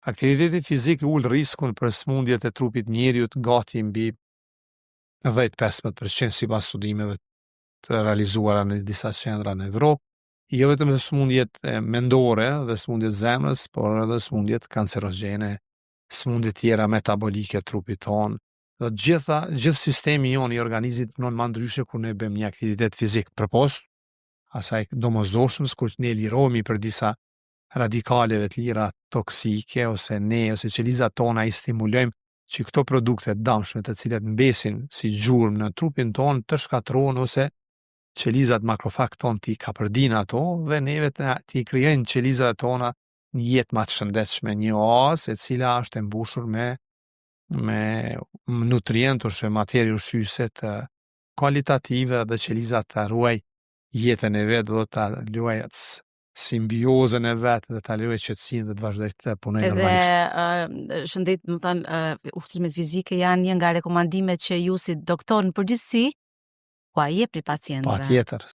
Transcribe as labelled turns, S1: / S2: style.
S1: Aktiviteti fizik ul riskun për smundjet e trupit njeriut gati mbi 10-15% sipas studimeve të realizuara në disa qendra në Evropë, jo vetëm smundjet mendore dhe smundjet zemrës, por edhe smundjet kancerogjene, smundje tjera metabolike të trupit tonë. Dhe gjithë sistemi jon i organizmit punon më ndryshe kur ne bëjmë një aktivitet fizik. Përpost asaj domosdoshmës kur ne lirohemi për disa radikaleve të lira toksike ose qelizat tona i stimulojmë që këto produkte damshme të cilat mbesin si gjurmë në trupin ton të shkatrohen ose qelizat makrofag ton t'i kapërdin ato dhe neve t'i krijojnë qelizat tona një jetë më të shëndetshme, një oazë e cila është e mbushur me nutrient ose materie ushqyese të kualitative dhe qelizat të ruaj jetën e vet dhe ta luaj simbiozën e vet dhe ta luaj qetësinë dhe të vazhdoj të punoj normalisht.
S2: Edhe shëndet, më thënë, ushtrimet fizike janë një nga rekomandimet që ju si doktor në përgjithësi po a jepni pacientëve.
S1: Patjetër.